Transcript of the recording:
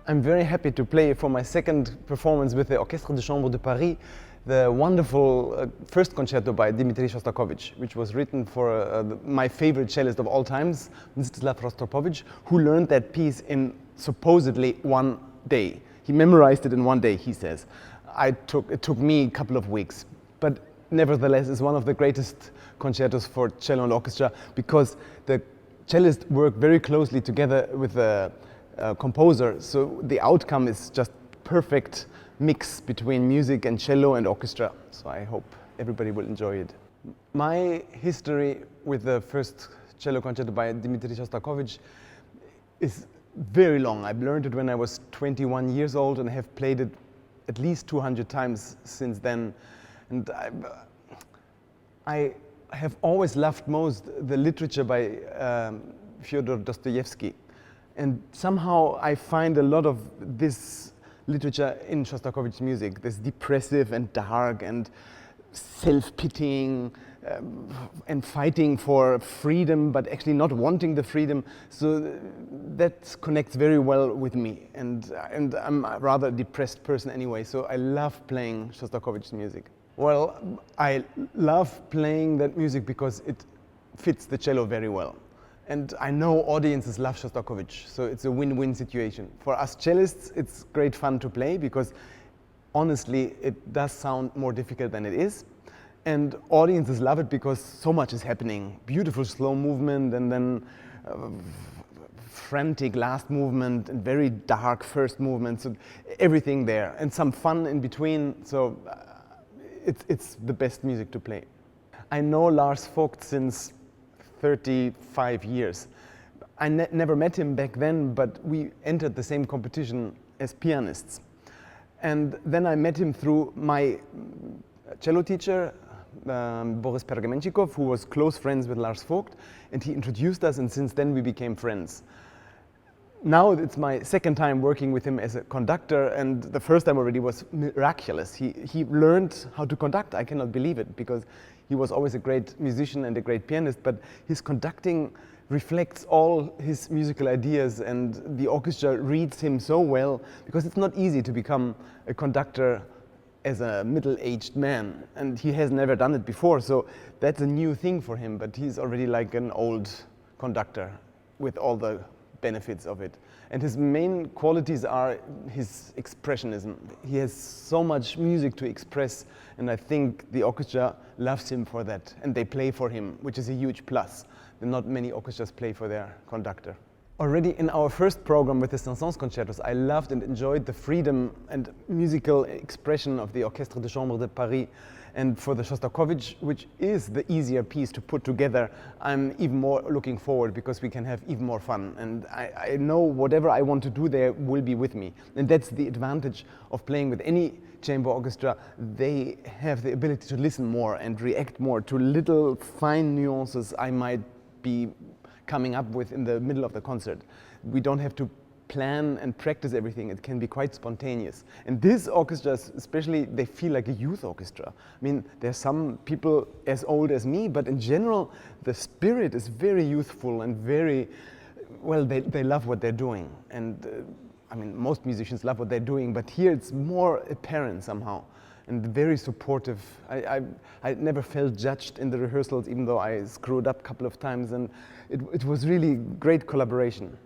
I'm very happy to play for my second performance with the Orchestre de Chambre de Paris, the wonderful first concerto by Dmitri Shostakovich, which was written for my favorite cellist of all times, Mstislav Rostropovich, who learned that piece in supposedly one day. He memorized it in one day, he says. It took me a couple of weeks, but nevertheless it's one of the greatest concertos for cello and orchestra because the cellists work very closely together with the composer, so the outcome is just perfect mix between music and cello and orchestra. So I hope everybody will enjoy it. My history with the first cello concerto by Dmitri Shostakovich is very long. I learned it when I was 21 years old and have played it at least 200 times since then. And I have always loved most the literature by Fyodor Dostoevsky. And somehow I find a lot of this literature in Shostakovich's music, this depressive and dark and self-pitying and fighting for freedom, but actually not wanting the freedom. So that connects very well with me. And I'm a rather depressed person anyway, so I love playing Shostakovich's music. Well, I love playing that music because it fits the cello very well. And I know audiences love Shostakovich, so it's a win-win situation. For us cellists, it's great fun to play because honestly, it does sound more difficult than it is. And audiences love it because so much is happening. Beautiful slow movement and then frantic last movement and very dark first movement. So everything there and some fun in between. So it's the best music to play. I know Lars Vogt since 35 years. I never met him back then, but we entered the same competition as pianists. And then I met him through my cello teacher, Boris Pergamenchikov, who was close friends with Lars Vogt, and he introduced us, and since then we became friends. Now it's my second time working with him as a conductor, and the first time already was miraculous. He learned how to conduct. I cannot believe it, because he was always a great musician and a great pianist, but his conducting reflects all his musical ideas, and the orchestra reads him so well, because it's not easy to become a conductor as a middle-aged man, and he has never done it before, so that's a new thing for him, but he's already like an old conductor with all the benefits of it. And his main qualities are his expressionism. He has so much music to express, and I think the orchestra loves him for that, and they play for him, which is a huge plus. Not many orchestras play for their conductor. Already in our first program with the Saint-Saëns concertos, I loved and enjoyed the freedom and musical expression of the Orchestre de Chambre de Paris. And for the Shostakovich, which is the easier piece to put together, I'm even more looking forward because we can have even more fun. And I know whatever I want to do there will be with me. And that's the advantage of playing with any chamber orchestra. They have the ability to listen more and react more to little fine nuances I might be coming up with in the middle of the concert. We don't have to plan and practice everything. It can be quite spontaneous. And these orchestras, especially, they feel like a youth orchestra. I mean, there's some people as old as me, but in general, the spirit is very youthful and very, well, they love what they're doing. And I mean, most musicians love what they're doing, but here it's more apparent somehow. And very supportive. I never felt judged in the rehearsals, even though I screwed up a couple of times, and it was really great collaboration.